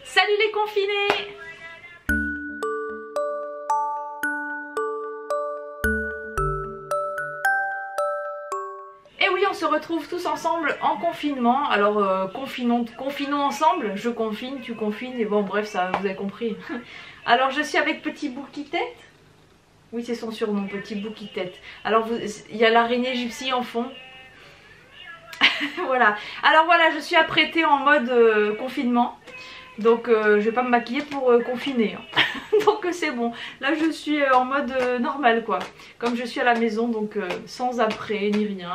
Salut les confinés! Et oui, on se retrouve tous ensemble en confinement. Alors confinons ensemble, je confine, tu confines, et bon bref, ça vous avez compris. Alors je suis avec Petit Bouki-tête. Oui, c'est son surnom, Petit Bouki-tête. Alors il y a l'araignée gypsy en fond. Voilà. Alors voilà, je suis apprêtée en mode confinement. Donc je vais pas me maquiller pour confiner. Hein. Donc c'est bon. Là je suis en mode normal quoi. Comme je suis à la maison, donc sans après ni rien.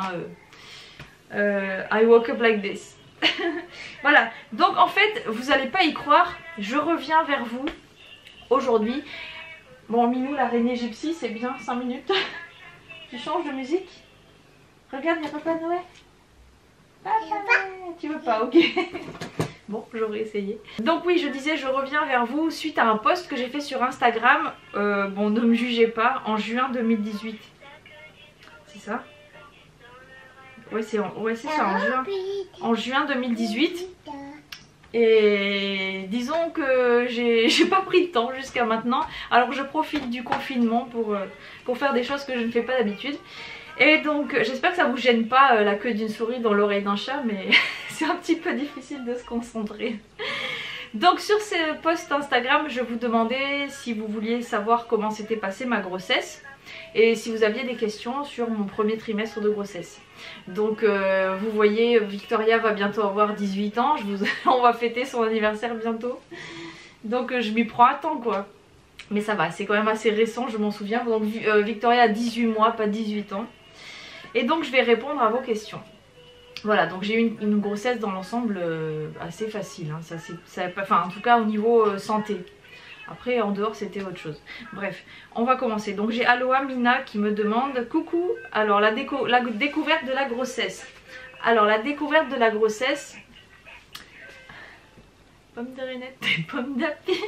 I woke up like this. Voilà. Donc en fait, vous allez pas y croire. Je reviens vers vous aujourd'hui. Bon, Minou, l'araignée gypsy, c'est bien 5 minutes. Tu changes de musique? Regarde, il y a Papa Noël. Tu veux pas, ok. Bon, j'aurais essayé. Donc oui, je disais, je reviens vers vous suite à un post que j'ai fait sur Instagram. Bon, ne me jugez pas, en juin 2018. C'est ça? Ouais, c'est ça, en juin 2018. Et disons que j'ai pas pris de temps jusqu'à maintenant. Alors je profite du confinement pour faire des choses que je ne fais pas d'habitude. Et donc j'espère que ça vous gêne pas la queue d'une souris dans l'oreille d'un chat, mais c'est un petit peu difficile de se concentrer. Donc sur ce post Instagram, je vous demandais si vous vouliez savoir comment s'était passée ma grossesse et si vous aviez des questions sur mon premier trimestre de grossesse. Donc vous voyez, Victoria va bientôt avoir 18 ans, on va fêter son anniversaire bientôt. Donc je m'y prends à temps quoi. Mais ça va, c'est quand même assez récent, je m'en souviens. Donc Victoria a 18 mois, pas 18 ans. Et donc je vais répondre à vos questions. Voilà, donc j'ai eu une grossesse dans l'ensemble assez facile. Hein. Enfin, en tout cas au niveau santé. Après en dehors c'était autre chose. Bref, on va commencer. Donc j'ai Aloha Mina qui me demande: coucou, alors la découverte de la grossesse. Alors la découverte de la grossesse... Pomme de Renette, pomme d'api.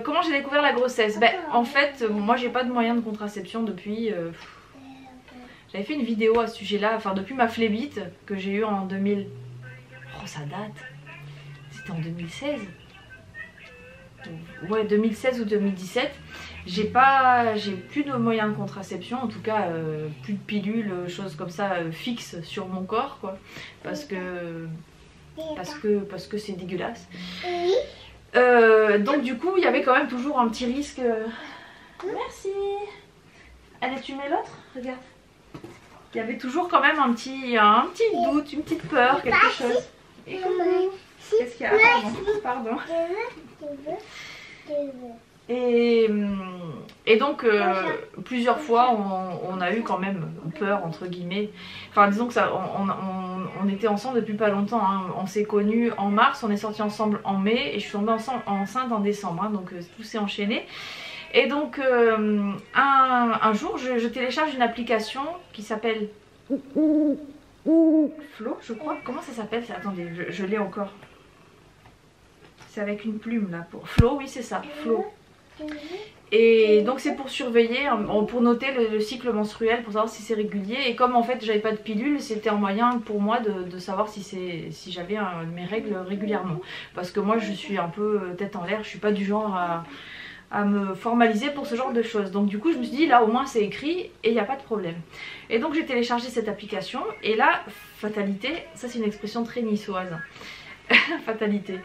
Comment j'ai découvert la grossesse? Ben en fait, moi j'ai pas de moyen de contraception depuis... J'avais fait une vidéo à ce sujet là, enfin depuis ma flébite que j'ai eue en 2000... Oh ça date. C'était en 2016. Ouais, 2016 ou 2017. J'ai plus de moyens de contraception, en tout cas plus de pilules, choses comme ça fixes sur mon corps quoi. Parce que c'est dégueulasse. Donc du coup il y avait quand même toujours un petit risque. Merci. Allez, tu mets l'autre? Regarde. Il y avait toujours quand même un petit doute, une petite peur, quelque chose. Qu'est-ce qu'il y a? Pardon. Et donc plusieurs fois on a eu quand même peur entre guillemets. Enfin disons que ça, on était ensemble depuis pas longtemps. Hein. On s'est connus en mars, on est sortis ensemble en mai et je suis tombée enceinte en décembre. Hein, donc tout s'est enchaîné. Et donc un jour je télécharge une application qui s'appelle Flo, je crois. Comment ça s'appelle? Attendez, je l'ai encore. C'est avec une plume là pour Flo, oui c'est ça, Flo. Et donc c'est pour surveiller, pour noter le cycle menstruel, pour savoir si c'est régulier. Et comme en fait j'avais pas de pilule, c'était un moyen pour moi de savoir si j'avais mes règles régulièrement. Parce que moi je suis un peu tête en l'air, je suis pas du genre à me formaliser pour ce genre de choses. Donc du coup je me suis dit là au moins c'est écrit et il n'y a pas de problème. Et donc j'ai téléchargé cette application et là, fatalité, ça c'est une expression très niçoise. Fatalité.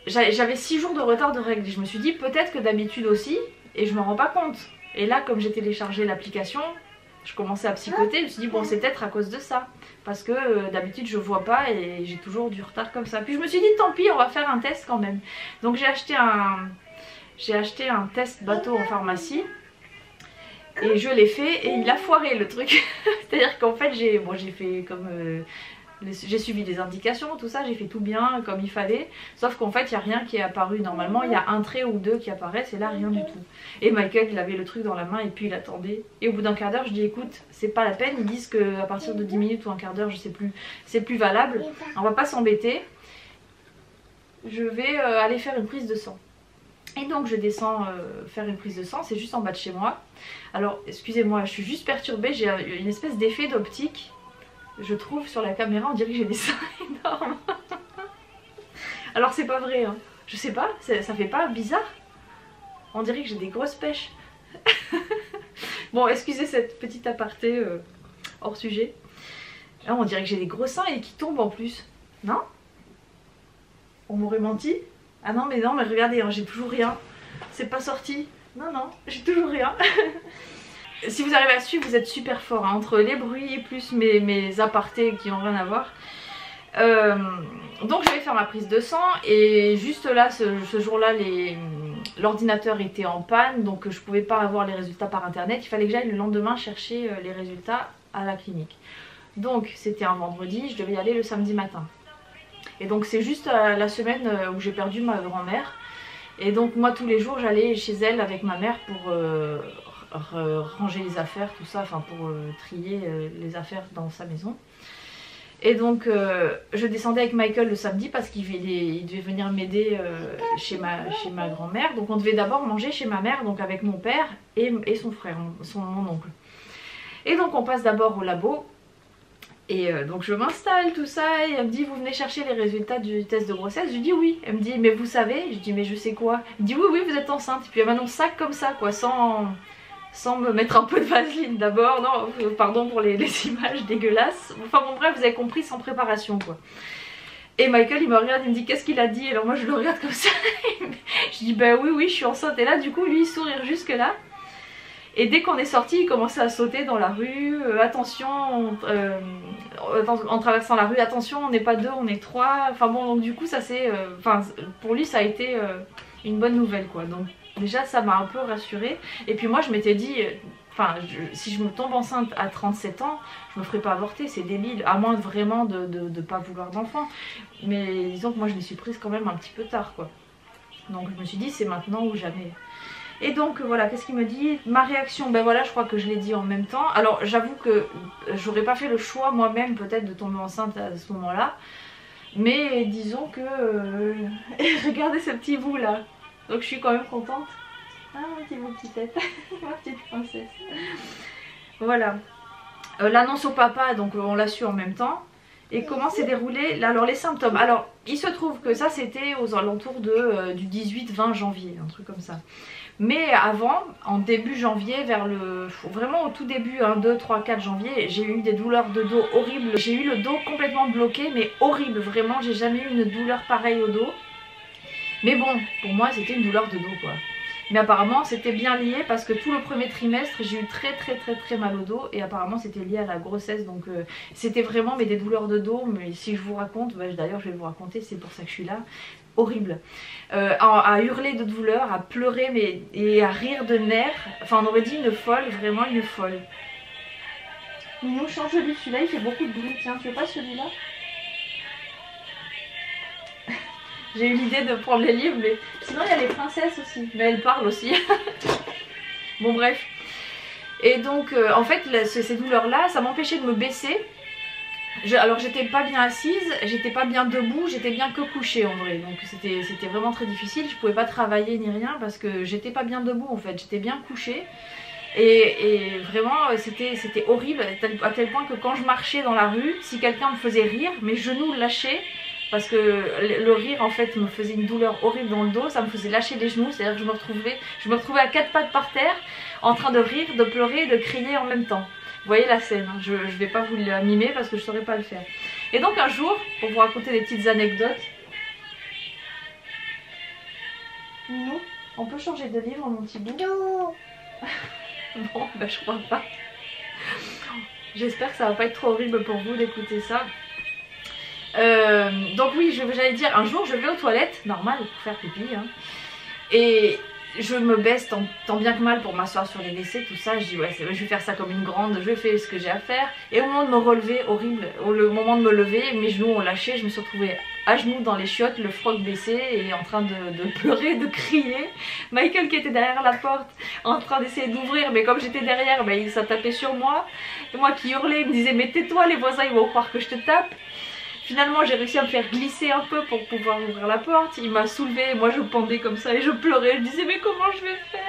J'avais 6 jours de retard de règles. Je me suis dit peut-être que d'habitude aussi et je me rends pas compte. Et là comme j'ai téléchargé l'application, je commençais à psychoter, je me suis dit bon c'est peut-être à cause de ça. Parce que d'habitude je vois pas et j'ai toujours du retard comme ça. Puis je me suis dit tant pis, on va faire un test quand même. Donc j'ai acheté un test bateau en pharmacie. Et je l'ai fait et il a foiré le truc. C'est-à-dire qu'en fait j'ai fait comme... j'ai suivi les indications, tout ça, j'ai fait tout bien comme il fallait. Sauf qu'en fait il n'y a rien qui est apparu. Normalement il y a un trait ou deux qui apparaissent et là rien du tout. Et Michael il avait le truc dans la main et puis il attendait. Et au bout d'un quart d'heure je dis écoute c'est pas la peine. Ils disent qu'à partir de 10 minutes ou un quart d'heure je sais plus, c'est plus valable. On va pas s'embêter. Je vais aller faire une prise de sang. Et donc je descends faire une prise de sang, c'est juste en bas de chez moi. Alors excusez-moi, je suis juste perturbée, j'ai une espèce d'effet d'optique. Je trouve sur la caméra, on dirait que j'ai des seins énormes. Alors c'est pas vrai, hein. Je sais pas, ça fait pas bizarre? On dirait que j'ai des grosses pêches. Bon, excusez cette petite aparté hors sujet. Là, on dirait que j'ai des gros seins et qui tombent en plus. Non? On m'aurait menti? Ah non, mais regardez, hein, j'ai toujours rien. C'est pas sorti. Non, non, j'ai toujours rien. Si vous arrivez à suivre, vous êtes super fort, hein, entre les bruits plus mes apartés qui n'ont rien à voir. Donc je vais faire ma prise de sang et juste là ce jour là l'ordinateur était en panne, donc je pouvais pas avoir les résultats par internet. Il fallait que j'aille le lendemain chercher les résultats à la clinique. Donc c'était un vendredi, je devais y aller le samedi matin. Et donc c'est juste la semaine où j'ai perdu ma grand-mère. Et donc moi tous les jours j'allais chez elle avec ma mère pour ranger les affaires, tout ça, enfin pour trier les affaires dans sa maison. Et donc je descendais avec Michael le samedi parce qu'il devait venir m'aider chez ma grand-mère. Donc on devait d'abord manger chez ma mère, donc avec mon père et son frère, mon oncle. Et donc on passe d'abord au labo. Et donc je m'installe, tout ça, et elle me dit vous venez chercher les résultats du test de grossesse? Je lui dis oui. Elle me dit mais vous savez? Je dis mais je sais quoi? Elle me dit oui oui vous êtes enceinte. Et puis elle m'annonce ça comme ça quoi, sans me mettre un peu de vaseline d'abord. Non, pardon pour les images dégueulasses. Enfin bon bref, vous avez compris, sans préparation quoi. Et Michael il me regarde, il me dit qu'est-ce qu'il a dit? Alors moi je le regarde comme ça. Je dis bah oui je suis enceinte. Et là du coup lui il sourit jusque là. Et dès qu'on est sorti, il commençait à sauter dans la rue, attention, en traversant la rue, attention, on n'est pas deux, on est trois. Enfin bon, donc du coup, ça c'est, pour lui, ça a été une bonne nouvelle quoi. Donc déjà, ça m'a un peu rassurée. Et puis moi, je m'étais dit, si je me tombe enceinte à 37 ans, je me ferai pas avorter, c'est débile, à moins vraiment de pas vouloir d'enfant. Mais disons que moi, je me suis prise quand même un petit peu tard quoi. Donc je me suis dit, c'est maintenant ou jamais. Et donc voilà, qu'est-ce qu'il me dit? Ma réaction, ben voilà, je crois que je l'ai dit en même temps. Alors j'avoue que j'aurais pas fait le choix moi-même peut-être de tomber enceinte à ce moment-là. Mais disons que... regardez ce petit bout là. Donc je suis quand même contente. Ah mon petit bout de tête, ma petite princesse. Voilà. L'annonce au papa, donc on l'a su en même temps. Et comment s'est déroulé? Alors les symptômes. Alors il se trouve que ça c'était aux alentours du 18-20 janvier, un truc comme ça. Mais avant, en début janvier, vraiment au tout début, 2, 3, 4 janvier, j'ai eu des douleurs de dos horribles. J'ai eu le dos complètement bloqué, mais horrible, vraiment, j'ai jamais eu une douleur pareille au dos. Mais bon, pour moi c'était une douleur de dos quoi. Mais apparemment c'était bien lié parce que tout le premier trimestre j'ai eu très mal au dos. Et apparemment c'était lié à la grossesse, donc c'était vraiment des douleurs de dos. Mais si je vous raconte, d'ailleurs je vais vous raconter, c'est pour ça que je suis là. Horrible, à hurler de douleur, à pleurer et à rire de nerfs. Enfin on aurait dit une folle, vraiment une folle. Nous change de celui-là, il fait beaucoup de bruit. Tiens, tu veux pas celui-là? J'ai eu l'idée de prendre les livres, mais sinon il y a les princesses aussi, mais elles parlent aussi. Bon bref. Et donc en fait ces douleurs là, ça m'empêchait de me baisser. Alors j'étais pas bien assise, j'étais pas bien debout, j'étais bien que couchée en vrai. Donc c'était vraiment très difficile, je pouvais pas travailler ni rien parce que j'étais pas bien debout en fait, j'étais bien couchée. Et vraiment c'était horrible à tel point que quand je marchais dans la rue, si quelqu'un me faisait rire, mes genoux lâchaient. Parce que le rire en fait me faisait une douleur horrible dans le dos, ça me faisait lâcher les genoux, c'est à dire que je me retrouvais à 4 pattes par terre en train de rire, de pleurer et de crier en même temps. Vous voyez la scène, hein. Je vais pas vous la mimer parce que je saurais pas le faire. Et donc un jour, pour vous raconter des petites anecdotes, nous, on peut changer de livre mon petit bout? Bon, je crois pas. J'espère que ça va pas être trop horrible pour vous d'écouter ça. Donc oui, j'allais dire, un jour je vais aux toilettes, normal, pour faire pipi, hein, et je me baisse tant bien que mal pour m'asseoir sur les WC, tout ça. Je dis ouais, je vais faire ça comme une grande, je fais ce que j'ai à faire. Et au moment de me relever, horrible, au moment de me lever, mes genoux ont lâché, je me suis retrouvée à genoux dans les chiottes, le froc baissé et en train de pleurer, de crier. Michael qui était derrière la porte en train d'essayer d'ouvrir, mais comme j'étais derrière, il s'est tapé sur moi. Et moi qui hurlais, il me disait mais tais-toi, les voisins ils vont croire que je te tape. Finalement j'ai réussi à me faire glisser un peu pour pouvoir ouvrir la porte. Il m'a soulevée, moi je pendais comme ça et je pleurais. Je disais mais comment je vais faire?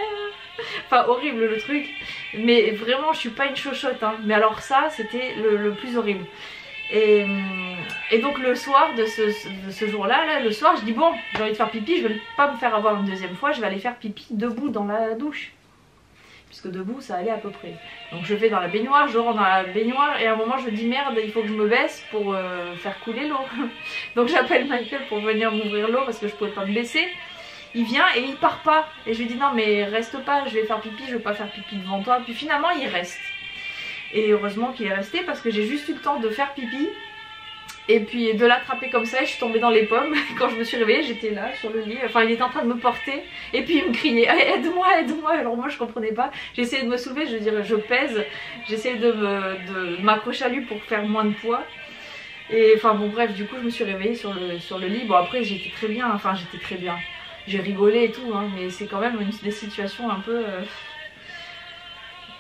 Enfin horrible le truc. Mais vraiment je suis pas une chochotte, hein. Mais alors ça c'était le plus horrible. Et Et donc le soir de ce jour-là, le soir, je dis bon, j'ai envie de faire pipi, je vais pas me faire avoir une deuxième fois, je vais aller faire pipi debout dans la douche. Puisque debout ça allait à peu près. Donc je vais dans la baignoire, je rentre dans la baignoire et à un moment je me dis merde, il faut que je me baisse pour faire couler l'eau. Donc j'appelle Michael pour venir m'ouvrir l'eau parce que je pouvais pas me baisser. Il vient et il part pas. Et je lui dis non mais reste pas, je vais faire pipi, je vais pas faire pipi devant toi. Puis finalement il reste. Et heureusement qu'il est resté parce que j'ai juste eu le temps de faire pipi. Et puis de l'attraper comme ça, et je suis tombée dans les pommes. Quand je me suis réveillée, j'étais là sur le lit. Enfin, il était en train de me porter. Et puis il me criait aide-moi, aide-moi. Alors moi je comprenais pas. J'essayais de me soulever, je veux dire, je pèse. J'essayais de m'accrocher à lui pour faire moins de poids. Et enfin bon bref, du coup je me suis réveillée sur le lit. Bon après j'étais très bien, enfin j'étais très bien. J'ai rigolé et tout, hein, mais c'est quand même des situations un peu...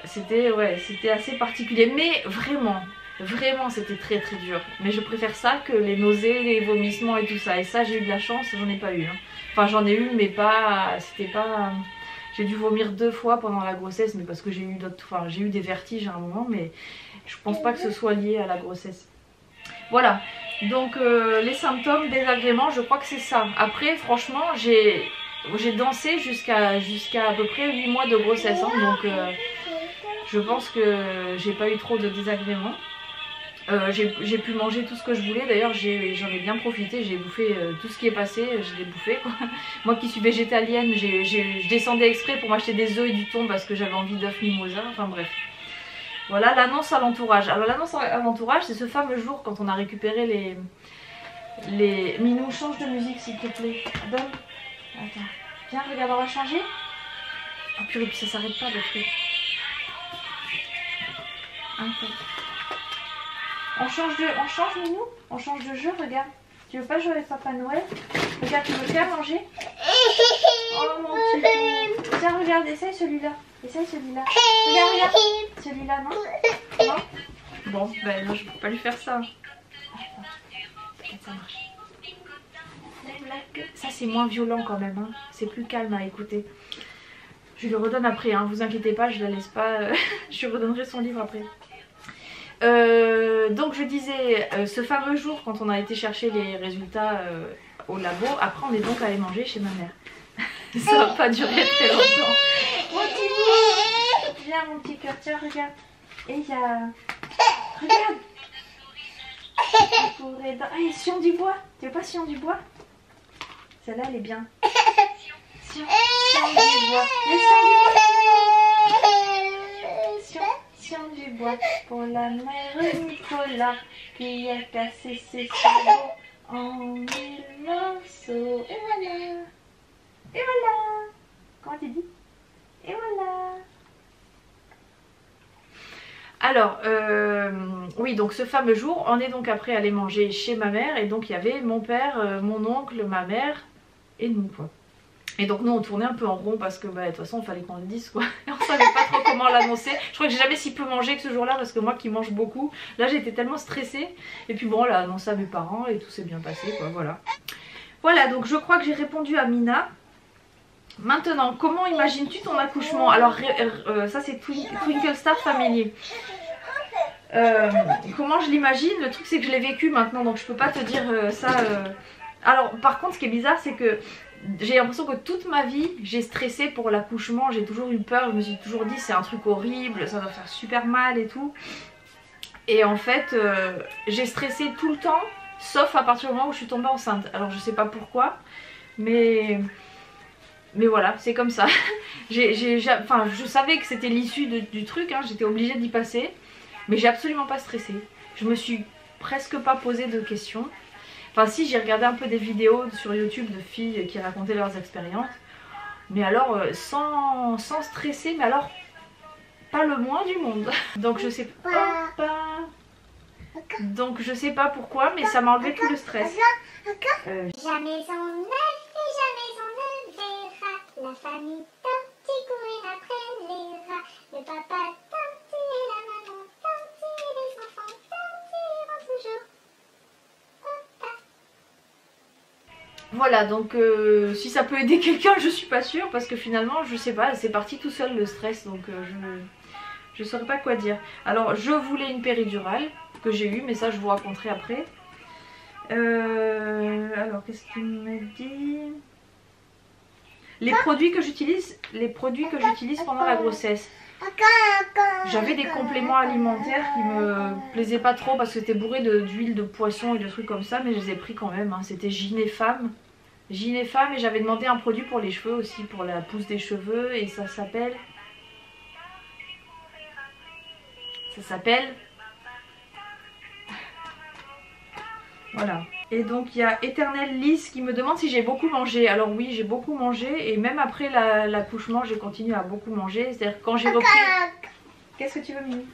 C'était assez particulier. Mais vraiment c'était très très dur. Mais je préfère ça que les nausées, les vomissements et tout ça. Et ça j'ai eu de la chance, j'en ai pas eu. Hein. Enfin j'en ai eu mais pas... C'était pas... J'ai dû vomir 2 fois pendant la grossesse. Mais parce que j'ai eu d'autres... Enfin j'ai eu des vertiges à un moment. Mais je pense pas que ce soit lié à la grossesse. Voilà. Donc les symptômes, désagréments, je crois que c'est ça. Après franchement j'ai dansé jusqu'à à peu près 8 mois de grossesse. Hein. Donc je pense que j'ai pas eu trop de désagréments. J'ai pu manger tout ce que je voulais, d'ailleurs j'en ai bien profité, j'ai bouffé tout ce qui est passé, je l'ai bouffé quoi. Moi qui suis végétalienne, je descendais exprès pour m'acheter des œufs et du thon parce que j'avais envie d'œufs mimosa, enfin bref. Voilà l'annonce à l'entourage. Alors l'annonce à l'entourage c'est ce fameux jour quand on a récupéré les... Minou, change de musique s'il te plaît, donne. Attends, viens regarde, on va changer. Oh purée, puis ça s'arrête pas le truc. Attends. On change Minou, on change de jeu, regarde. Tu veux pas jouer avec Papa Noël? Regarde, tu veux faire manger? Oh mon petit fou. Tiens, regarde, essaye celui-là. Essaye celui-là. Regarde. Celui-là, non? Non? Bon, ben non, je peux pas lui faire ça. Attends, peut-être ça marche. Ça c'est moins violent quand même, hein. C'est plus calme à écouter. Je lui redonne après, hein. Vous inquiétez pas, je la laisse pas. Je lui redonnerai son livre après. Donc je disais, ce fameux jour quand on a été chercher les résultats au labo, après on est donc allé manger chez ma mère. Ça va pas durer très longtemps. Mon petit bout, viens mon petit cœur, tiens regarde. Et il y a... Regarde. Ah, Sion du bois. Tu veux pas Sion du bois? Celle-là elle est bien. Sion du bois. Sion du bois pour la mère Nicolas qui a cassé ses sabots en 1000 morceaux. Et voilà. Et voilà. Comment tu dis? Et voilà. Alors, oui, donc ce fameux jour, on est donc après allé manger chez ma mère. Et donc il y avait mon père, mon oncle, ma mère et nous quoi. Et donc nous on tournait un peu en rond parce que bah, de toute façon il fallait qu'on le dise quoi. Et on savait pas trop comment l'annoncer. Je crois que j'ai jamais si peu mangé que ce jour là parce que moi qui mange beaucoup, là j'étais tellement stressée. Et puis bon, on l'a annoncé à mes parents et tout s'est bien passé quoi, voilà. Voilà, donc je crois que j'ai répondu à Mina. Maintenant, comment imagines-tu ton accouchement? Alors ça c'est Twinkle Star Family. Comment je l'imagine? Le truc c'est que je l'ai vécu maintenant donc je peux pas te dire ça. Alors par contre ce qui est bizarre c'est que j'ai l'impression que toute ma vie j'ai stressé pour l'accouchement, j'ai toujours eu peur, je me suis toujours dit c'est un truc horrible, ça va faire super mal et tout. Et en fait j'ai stressé tout le temps sauf à partir du moment où je suis tombée enceinte. Alors je sais pas pourquoi mais voilà c'est comme ça. Enfin, je savais que c'était l'issue du truc, hein, j'étais obligée d'y passer. Mais j'ai absolument pas stressé. Je me suis presque pas posé de questions. Enfin si, j'ai regardé un peu des vidéos sur YouTube de filles qui racontaient leurs expériences. Mais alors sans stresser, mais alors pas le moins du monde. Donc je sais pas. Donc je sais pas pourquoi, mais ça m'a enlevé tout le stress. Jamais on ne verra la famille Tanti courir après les rats. Le papa Tanti et la maman Tanti et les enfants Tanti iront toujours. Voilà, donc si ça peut aider quelqu'un, je suis pas sûre parce que finalement, je sais pas, c'est parti tout seul le stress, donc je saurais pas quoi dire. Alors, je voulais une péridurale que j'ai eue, mais ça je vous raconterai après. Alors qu'est-ce qu'il me dit? Les produits que j'utilise pendant la grossesse. J'avais des compléments alimentaires qui me plaisaient pas trop parce que c'était bourré d'huile de poisson et de trucs comme ça, mais je les ai pris quand même, hein. C'était Ginefam. Ginefam, et j'avais demandé un produit pour les cheveux aussi, pour la pousse des cheveux, et ça s'appelle... Voilà. Et donc il y a Éternel Lys qui me demande si j'ai beaucoup mangé. Alors oui, j'ai beaucoup mangé et même après l'accouchement, j'ai continué à beaucoup manger. C'est-à-dire quand j'ai repris... Qu'est-ce que tu veux, Mimi?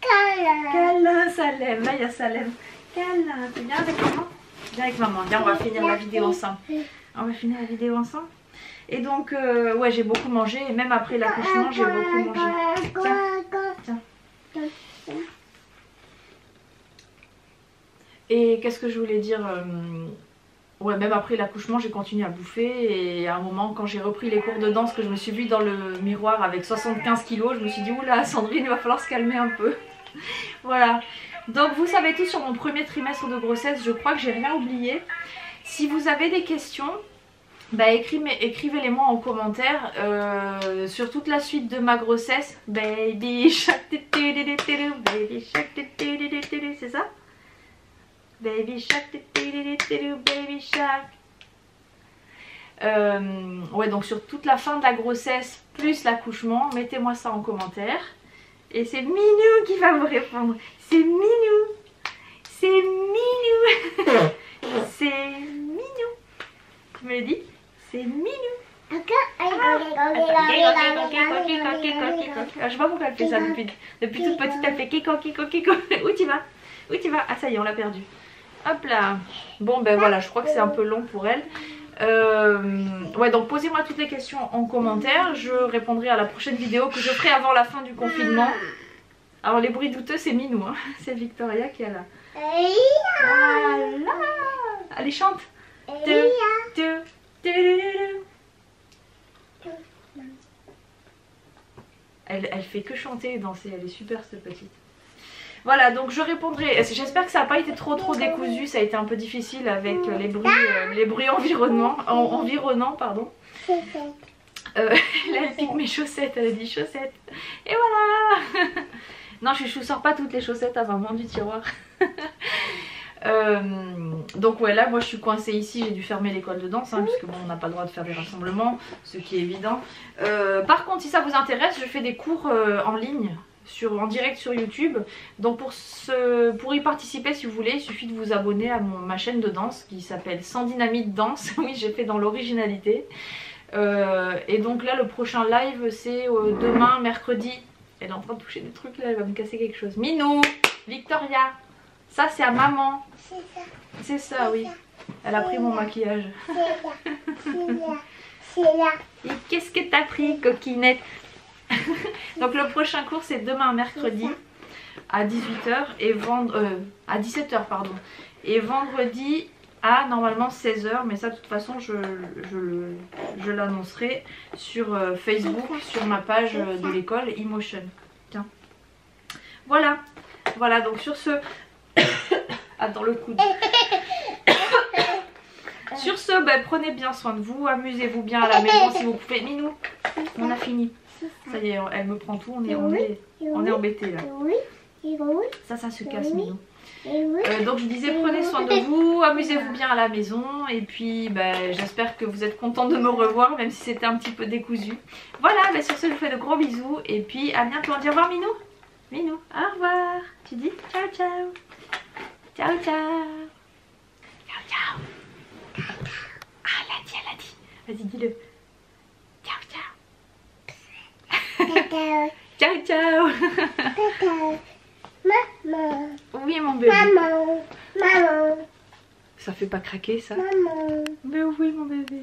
Câlin, Salem. Là, il y a Salem. Câlin. Tu viens avec maman? Viens avec maman. Viens, on va finir la vidéo ensemble. On va finir la vidéo ensemble. Et donc, ouais, j'ai beaucoup mangé. Et même après l'accouchement, j'ai beaucoup mangé. Tiens. Tiens. Et qu'est-ce que je voulais dire? Ouais, même après l'accouchement, j'ai continué à bouffer. Et à un moment, quand j'ai repris les cours de danse, que je me suis vue dans le miroir avec 75 kilos, je me suis dit, oula, Sandrine, il va falloir se calmer un peu. Voilà. Donc, vous savez tout sur mon premier trimestre de grossesse. Je crois que j'ai rien oublié. Si vous avez des questions, bah, écrivez-les moi en commentaire sur toute la suite de ma grossesse. Baby shark, baby shark, c'est ça? Baby shark, baby shark. Ouais, donc sur toute la fin de la grossesse plus l'accouchement, mettez-moi ça en commentaire. Et c'est Minou qui va me répondre. C'est Minou. C'est Minou. C'est Minou. Tu me le dis? C'est Minou. Je sais pas pourquoi elle fait ça depuis toute petite. Elle fait kiko kiko kiko. Où tu vas? Où tu vas? Ah ça y est, on l'a perdu. Hop là. Bon ben voilà, je crois que c'est un peu long pour elle. Ouais, donc posez-moi toutes les questions en commentaire. Je répondrai à la prochaine vidéo que je ferai avant la fin du confinement. Alors les bruits douteux, c'est Minou, hein. C'est Victoria qui est là. Voilà. Allez, chante. Elle fait que chanter et danser. Elle est super cette petite. Voilà, donc je répondrai. J'espère que ça n'a pas été trop décousu. Ça a été un peu difficile avec les bruits environnants, pardon. Là, elle pique mes chaussettes. Elle a dit chaussettes. Et voilà. Non, je sors pas toutes les chaussettes à maman du tiroir. Donc ouais, là moi je suis coincée ici. J'ai dû fermer l'école de danse, hein, puisque bon, on n'a pas le droit de faire des rassemblements, ce qui est évident. Par contre, si ça vous intéresse, je fais des cours en ligne, en direct sur YouTube. Donc pour y participer, si vous voulez, il suffit de vous abonner à ma chaîne de danse qui s'appelle Sans Dynamite Danse. Oui, j'ai fait dans l'originalité. Et donc là, le prochain live, c'est demain, mercredi. Elle est en train de toucher des trucs là, elle va me casser quelque chose. Minou, Victoria, ça c'est à maman. C'est ça, oui. Elle a pris mon maquillage. C'est là. Et qu'est-ce que t'as pris, coquinette? Donc le prochain cours c'est demain mercredi à 18h et à 17h pardon. Et vendredi à normalement 16h, mais ça de toute façon je l'annoncerai sur Facebook, sur ma page de l'école Emotion. Tiens. Voilà. Voilà, donc sur ce... Attends le coude. Sur ce, ben, prenez bien soin de vous, amusez-vous bien à la maison si vous pouvez. Minou, on a fini. Ça y est, elle me prend tout, on est embêtés là. Ça se casse, Minou. Donc je disais, prenez soin de vous, amusez-vous bien à la maison. Et puis ben, j'espère que vous êtes contents de me revoir, même si c'était un petit peu décousu. Voilà, ben, sur ce je vous fais de gros bisous. Et puis à bientôt, on dit au revoir Minou. Minou, au revoir. Tu dis ciao ciao. Ciao ciao. Ciao ciao. Ah, elle a dit. Vas-y, dis-le. Ciao ciao. Ciao ciao. Maman. Oui mon bébé. Maman. Ça fait pas craquer ça? Maman. Mais oui mon bébé.